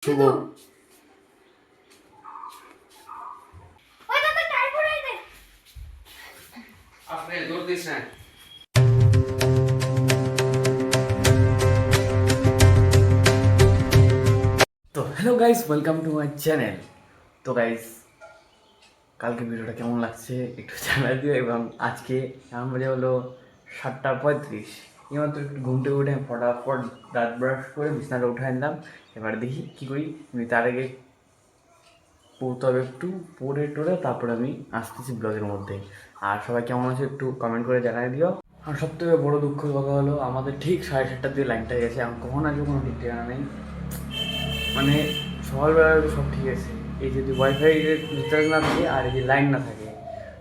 শুভ। আপনি দৌড় দিস না। তো hello guys, welcome to my channel. তো গাইস, কালকে ভিডিওটা কেমন লাগছে একটু জানাই দিও। এবং আজকে এখন বাজে হলো 7:35। এইমাত্র একটু ঘুম থেকে উঠে ফটাফট দাঁত ব্রাশ করে বিছানাটা উঠে আনলাম। এবার দেখি কী করি। তার আগে পড়তে হবে একটু, পড়ে টোরে তারপরে আমি আসতেছি ব্লগের মধ্যে। আর সবাই কেমন আছে একটু কমেন্ট করে জানাই দিও। আর সবথেকে বড় দুঃখের কথা হলো আমাদের ঠিক 7:30টার দিকে লাইনটা গেছে। এখন কখন আসবে কোনো ঠিক ঠিকানা নেই। মানে সকালবেলা সব ঠিক আছে, এই যদি ওয়াইফাই রিচার্জ না থাকে আর এই যে লাইন না থাকে,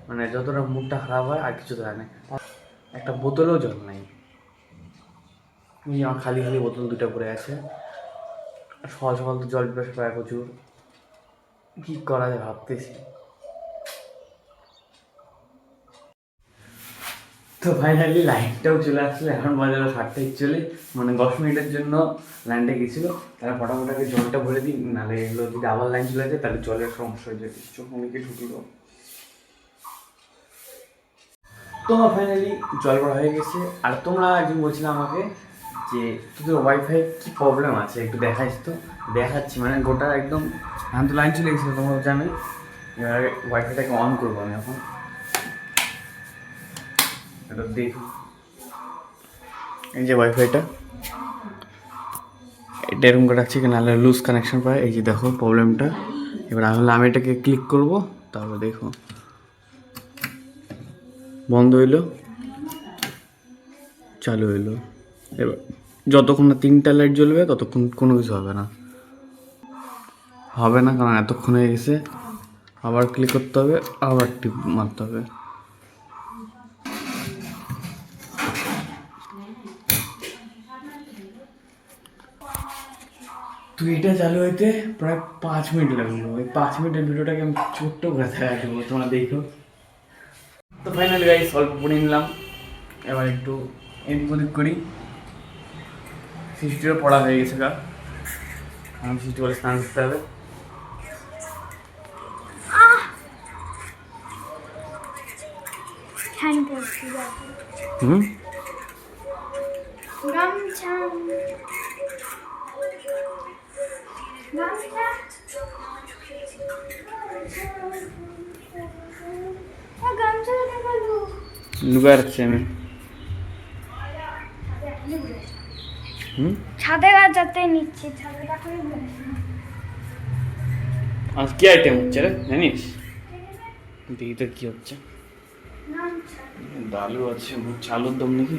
মানে যতটা মুডটা খারাপ হয় আর কিছু থাকে না। একটা বোতলেও জল নাই, আমার খালি খালি বোতল দুটো পড়ে আছে। সকাল সকাল তো জল পিপাসা পায় প্রচুর, কী করা যায় ভাবতেছি। তো ফাইনালি লাইনটাও চলে আসলো। এখন বাজে 7:41, মানে 10 মিনিটের জন্য লাইনটা গেছিলো। তাহলে ফটাফটাকে জলটা ভরে দিই, নাহলে এগুলো যদি আবার লাইন চলে যায় তাহলে জলের সমস্যা হয়ে যায়। চোখ মুখে ঢুকলো। তো ফাইনালি জল ভরা হয়ে গেছে। আর তোমরা একদিন বলছিলে আমাকে যে তোদের ওয়াইফাই কী প্রবলেম আছে একটু দেখাইস। তো দেখাচ্ছি, মানে গোটা একদম এখন তো লাইন চলে গেছিলো তোমরা জানো। এবার ওয়াইফাইটাকে অন করবো আমি এখন। এটা দেখো, এই যে ওয়াইফাইটা, এটা এরকম করে রাখছি কি নাহলে লুজ কানেকশন পায়। এই যে দেখো প্রবলেমটা। এবার আমি এটাকে ক্লিক করব, তারপর দেখো বন্ধ হইলো, চালু হইলো। এবার যতক্ষণ না 3টা লাইট জ্বলবে ততক্ষণ কোনো কিছু হবে না, কারণ এতক্ষণ হয়ে গেছে। আবার ক্লিক করতে হবে, আবার টিপ মারতে হবে। তো এটা চালু হইতে প্রায় 5 মিনিট লাগলো। ওই 5 মিনিটের ভিডিওটাকে আমি ছোট্ট করে দেখা দেবো, তোমরা দেখো। তো ফাইনালি গাইস অল্প পড়ে নিলাম। এবার একটু এদিক ওদিক করি। সিস্টিরও পড়া হয়ে গেছে গা, আমি সিস্টি বলে স্নান করতে হবে। হুম, লুকায় রাখছি আমি। ছাদে যাতে নিচ্ছি, ছাদে আজ কি আইটেম হচ্ছে রে জানিস? দেখি তো কি হচ্ছে। ডালু আছে, চালুর দম নাকি?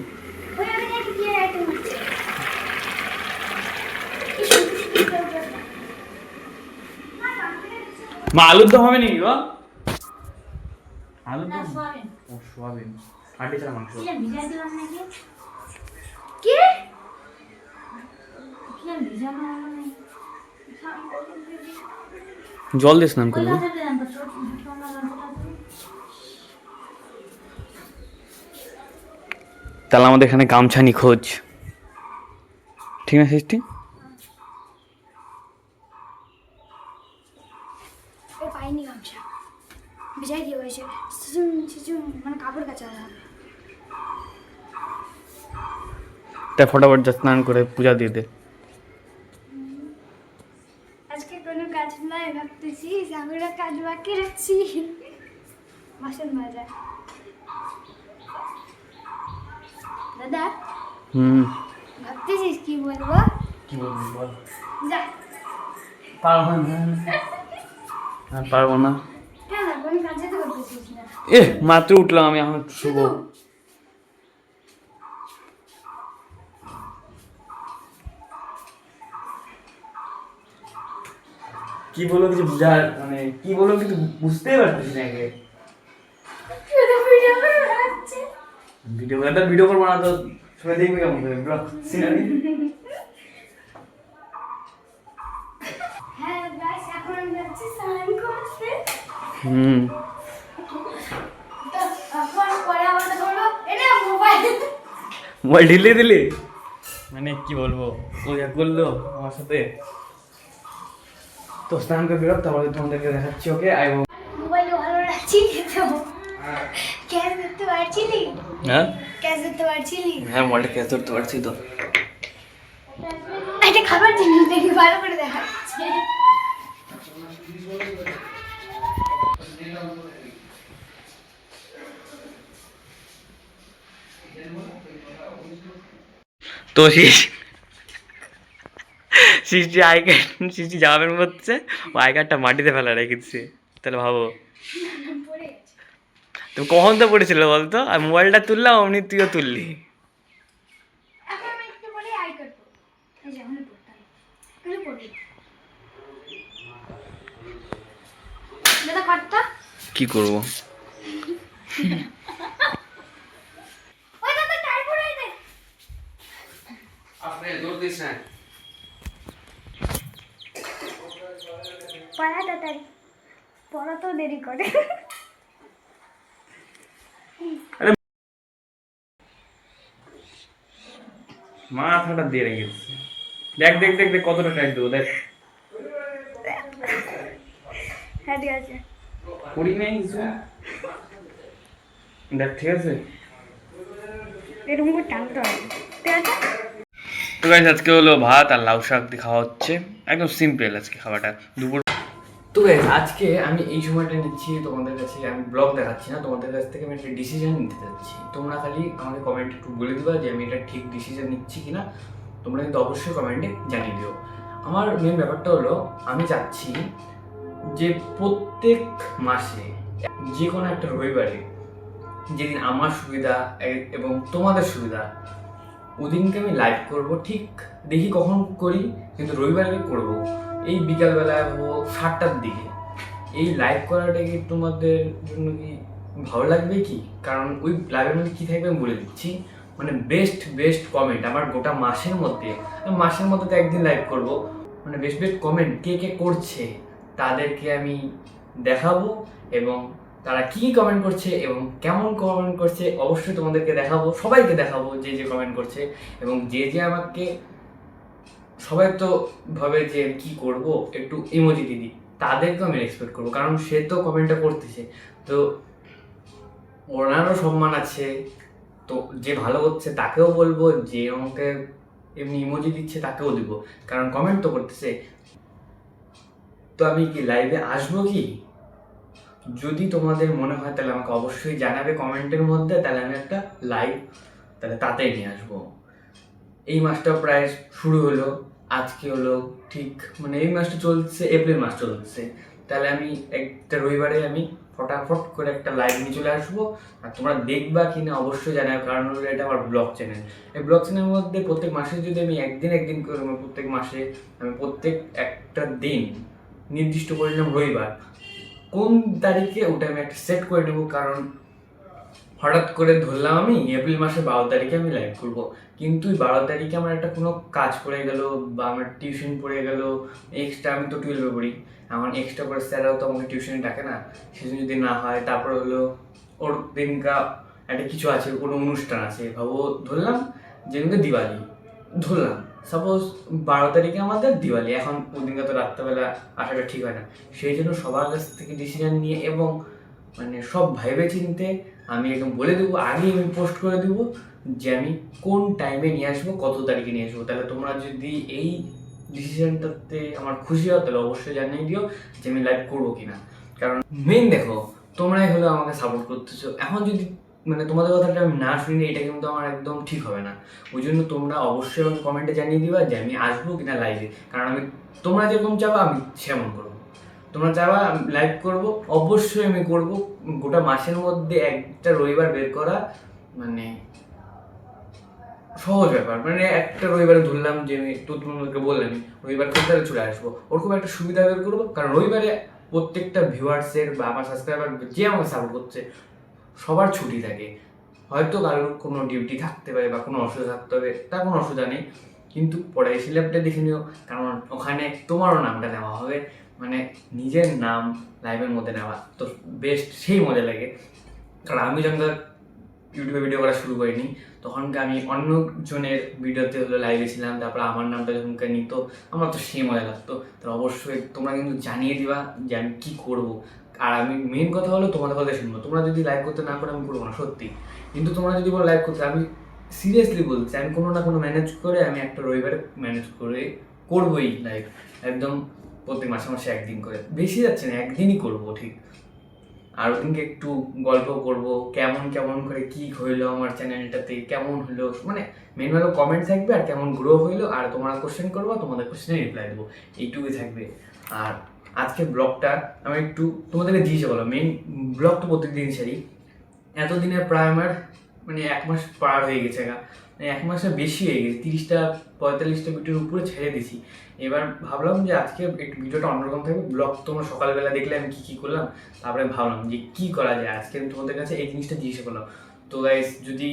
মা আলুর দম হবে নাকি গো? আলুর দম ও সোয়াবিন হাঁটি ছাড়া মাংস। জল দিয়ে স্নান করবো। তাহলে আমাদের এখানে গামছা নিখোঁজ, ঠিক না সৃষ্টি? পাইনি গামছা, ভিজাই দিয়ে হয়েছে, মানে কাপড় কাচা হবে। তাই ফটাফট যা স্নান করে পূজা দিয়ে দে। আজকে কোনো কাজ নাই, ভাবতেছি আমরা কাজ বাকি রাখছি। বাসন মাজা দাদা। ভাবতেছিস কি বলবো? কি বলবি বল। যা পারবো না, পারবো না। কেন কোনো কাজে তো করতেছিস না? মাত্র উঠলাম আমি, এখন শুভ। কি বলবো কিছু বুঝার, মানে কি বলবো কিছু বুঝতেই পারতেছি না। আগে ভিডিও করবো না তো সবাই দেখবে কেমন করে ব্লগ সিনারি। হ্যাঁ গাইস, এখন আমি যাচ্ছি স্নান করতে। তো এখন পরে আমাদের বলবো এটা মোবাইল ঢিলে দিলে, মানে কি বলবো ও যা করলো আমার সাথে। তো স্নান করে বেরোব, তারপরে তোমাদেরকে দেখাচ্ছি। ওকে এবং মোবাইলে ভালো রাখছি তো ক্যাশ ধরতে পারছিলি? হ্যাঁ ক্যাশ ধরতে পারছিলি? হ্যাঁ, মোবাইলটা ক্যাচ ধরতে পারছি তো। এটা খাবার জিনিস দেখি ভালো করে দেখাচ্ছে। তো সৃষ্টি আই কার্ড, সৃষ্টি জামা প্যান্ট পরছে, ও আই কার্ডটা মাটিতে ফেলা রেখেছে। তাহলে ভাবো পড়ে গেছে। তুমি কখন তো পড়েছিল বলতো, আর মোবাইলটা তুললাম অমনি তুইও তুললি। এখন আমি একটু পরে আই করবো। এই যে আমি পড়তাম এগুলো পড়ি দাদা কাটটা কি করব? ওই দাদা টাই পড়াই দে। আপনি দৌড় দিস না। পড়া তাড়াতাড়ি, পড়া তো দেরি করে। মাথাটা দিয়ে রেখেছে। দেখ দেখ দেখ দেখ কতটা টাইট দেবো, দেখ। হ্যাঁ ঠিক আছে। করি নাই কিছু। দেখ ঠিক আছে। এরকম করে টানতে হবে, ঠিক আছে। তো গাইস আজকে হলো ভাত আর লাউ শাক দিয়ে খাওয়া হচ্ছে, একদম সিম্পল আজকে খাওয়াটা দুপুর। তো গাইস আজকে আমি এই সময়টা নিচ্ছি তোমাদের কাছে, আমি ব্লগ দেখাচ্ছি না, তোমাদের কাছ থেকে আমি একটা ডিসিশন নিতে যাচ্ছি। তোমরা খালি আমাকে কমেন্টে একটু বলে দিবা যে আমি এটা ঠিক ডিসিশন নিচ্ছি কিনা। তোমরা কিন্তু অবশ্যই কমেন্টে জানিয়ে দিও। আমার মেন ব্যাপারটা হলো আমি চাচ্ছি যে প্রত্যেক মাসে যে কোনো একটা রবিবারে, যেদিন আমার সুবিধা এবং তোমাদের সুবিধা, ওদিনকে আমি লাইভ করব। ঠিক দেখি কখন করি, কিন্তু রবিবারে করব এই বিকালবেলায় হোক 7টার দিকে। এই লাইভ করাটা কি তোমাদের জন্য কি ভালো লাগবে কি? কারণ ওই লাইভের মধ্যে কী থাকবে আমি বলে দিচ্ছি। মানে বেস্ট বেস্ট কমেন্ট আমার গোটা মাসের মধ্যে, আমি মাসের মধ্যে তো একদিন লাইভ করব, মানে বেস্ট বেস্ট কমেন্ট কে কে করছে তাদেরকে আমি দেখাবো, এবং তারা কী কমেন্ট করছে এবং কেমন কমেন্ট করছে অবশ্যই তোমাদেরকে দেখাবো, সবাইকে দেখাবো যে যে কমেন্ট করছে। এবং যে যে আমাকে, সবাই তো ভাবে যে কি করব, একটু ইমোজি দিদি, তাদেরকেও আমি রেসপেক্ট করবো, কারণ সে তো কমেন্টটা করতেছে, তো ওনারও সম্মান আছে। তো যে ভালো করছে তাকেও বলবো, যে আমাকে এমনি ইমোজি দিচ্ছে তাকেও দিব, কারণ কমেন্ট তো করতেছে। তো আমি কি লাইভে আসবো কি? যদি তোমাদের মনে হয় তাহলে আমাকে অবশ্যই জানাবে কমেন্টের মধ্যে, তাহলে আমি একটা লাইভ তাহলে তাতেই নিয়ে আসবো। এই মাসটা প্রায় শুরু হলো, আজকে হলো ঠিক, মানে এই মাসটা চলছে, এপ্রিল মাস চলছে, তাহলে আমি একটা রবিবারে আমি ফটাফট করে একটা লাইভ নিয়ে চলে আসবো। আর তোমরা দেখবা কি না অবশ্যই জানাবে, কারণ হলো এটা আমার ব্লগ চ্যানেল। এই ব্লগ চ্যানেলের মধ্যে প্রত্যেক মাসে যদি আমি একদিন করে, প্রত্যেক মাসে আমি প্রত্যেক একটা দিন নির্দিষ্ট করে নিলাম রবিবার, কোন তারিখে ওটা আমি একটা সেট করে নেবো। কারণ হঠাৎ করে ধরলাম আমি এপ্রিল মাসের 12 তারিখে আমি লাইভ করবো, কিন্তু 12 তারিখে আমার একটা কোনো কাজ পড়ে গেল বা আমার টিউশন পড়ে গেল এক্সট্রা, আমি তো 12-এ পড়ি, আমার এক্সট্রা করে স্যাররাও তো আমাকে টিউশনে ডাকে না, সেজন্য যদি না হয়, তারপরে হলো ওর দিনকা একটা কিছু আছে, কোনো অনুষ্ঠান আছে, ভাবো ধরলাম যেদিনকে দিওয়ালি, ধরলাম সাপোজ 12 তারিখে আমাদের দিওয়ালি, এখন ওই দিনকে তো রাত্রেবেলা আসাটা ঠিক হয় না, সেই জন্য সবার কাছ থেকে ডিসিশন নিয়ে এবং মানে সব ভেবে চিনতে আমি একদম বলে দেবো, আগেই আমি পোস্ট করে দেবো যে আমি কোন টাইমে নিয়ে আসবো, কত তারিখে নিয়ে আসবো। তাহলে তোমরা যদি এই ডিসিশনটাতে আমার খুশি হও তাহলে অবশ্যই জানিয়ে দিও যে আমি লাইভ করবো কিনা। কারণ মেন দেখো, তোমরাই হলো আমাকে সাপোর্ট করতেছো, এখন যদি মানে তোমাদের কথাটা আমি না শুনি, এটা কিন্তু আমার একদম ঠিক হবে না। ওই জন্য তোমরা অবশ্যই আমাকে কমেন্টে জানিয়ে দিবা যে আমি আসবো কিনা লাইভে, কারণ আমি তোমরা যেরকম চাবা আমি সেমন করবো। তোমরা চাবা লাইভ করব, অবশ্যই আমি করব। গোটা মাসের মধ্যে একটা রবিবার বের করা মানে সহজ ব্যাপার, মানে একটা রবিবারে ধরলাম যে আমি তো তোমাদেরকে বললাম রবিবার কোথায় চলে আসবো, ওরকম একটা সুবিধা বের করবো। কারণ রবিবারে প্রত্যেকটা ভিউয়ার্সের বা আমার সাবস্ক্রাইবার যে আমাকে সাপোর্ট করছে সবার ছুটি থাকে, হয়তো কারোর কোনো ডিউটি থাকতে পারে বা কোনো অসুবিধা থাকতে হবে, তার কোনো অসুবিধা নেই, কিন্তু পরে সিলেক্টটা দেখে নিও, কারণ ওখানে তোমারও নামটা নেওয়া হবে, মানে নিজের নাম লাইভের মধ্যে নেওয়া তো বেস্ট, সেই মজা লাগে। কারণ আমি যখন ইউটিউবে ভিডিও করা শুরু করিনি, তখনকে আমি অন্য জনের ভিডিওতে হলো লাইভে ছিলাম, তারপর আমার নামটা যখনকে নিত আমার তো সে মজা লাগতো। তো অবশ্যই তোমরা কিন্তু জানিয়ে দিবা যে আমি কী করবো। আর আমি মেন কথা হলো তোমাদের কথা শুনবো। তোমরা যদি লাইক করতে না করো আমি করবো না সত্যি, কিন্তু তোমরা যদি বলো লাইক করতে, আমি সিরিয়াসলি বলছি আমি কোনো না কোনো ম্যানেজ করে আমি একটা রবিবারে ম্যানেজ করে করবোই লাইভ, একদম প্রত্যেক মাসে মাসে একদিন করে, বেশি যাচ্ছে না, একদিনই করবো ঠিক। আর ওদিনকে একটু গল্প করব কেমন কেমন করে কি হইলো আমার চ্যানেলটাতে, কেমন হলো, মানে মেন হলো কমেন্ট থাকবে আর কেমন গ্রো হইলো, আর তোমরা কোশ্চেন করবো তোমাদের কোশ্চেনে রিপ্লাই দেবো, এইটুকুই থাকবে। আর আজকে ব্লগটা আমি একটু তোমাদেরকে দিয়েছে বলো, মেন ব্লগ তো প্রত্যেকদিন ছাড়ি, এতদিনে প্রায় আমার মানে 1 মাস পার হয়ে গেছে গা, মানে 1 মাসের বেশি হয়ে গেছে, 30টা 45টা ভিডিওর উপরে ছেড়ে দিছি। এবার ভাবলাম যে আজকে একটু ভিডিওটা অন্যরকম থাকবে, ব্লগ তোমরা সকালবেলা দেখলে আমি কী কী করলাম, তারপরে ভাবলাম যে কী করা যায়, আজকে আমি তোমাদের কাছে এই জিনিসটা জিজ্ঞেস করলাম। তো গাইস যদি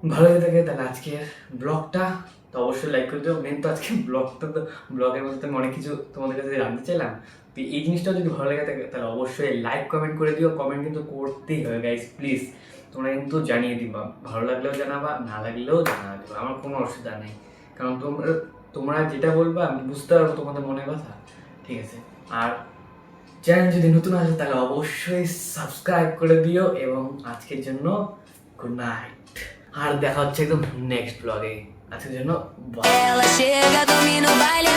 ভালো লেগে থাকে তাহলে আজকের ব্লগটা তো অবশ্যই লাইক করে দেবো। মেন তো আজকে ব্লগটা তো ব্লগের মধ্যে আমি অনেক কিছু তোমাদের কাছে জানতে চাইলাম, তো এই জিনিসটা যদি ভালো লেগে থাকে তাহলে অবশ্যই লাইক কমেন্ট করে দিও। কমেন্ট কিন্তু করতেই হবে গাইস, প্লিজ তোমরা কিন্তু জানিয়ে দিবা, ভালো লাগলেও জানাবা, না লাগলেও জানা দেবা, আমার কোনো অসুবিধা নেই, কারণ তোমরা তোমরা যেটা বলবা আমি বুঝতে পারবো তোমাদের মনের কথা, ঠিক আছে। আর চ্যানেল যদি নতুন আসে তাহলে অবশ্যই সাবস্ক্রাইব করে দিও, এবং আজকের জন্য গুড নাইট, আর দেখা হচ্ছে একদম নেক্সট ব্লগে। আজকের জন্য by. Ela chega, domina o baile.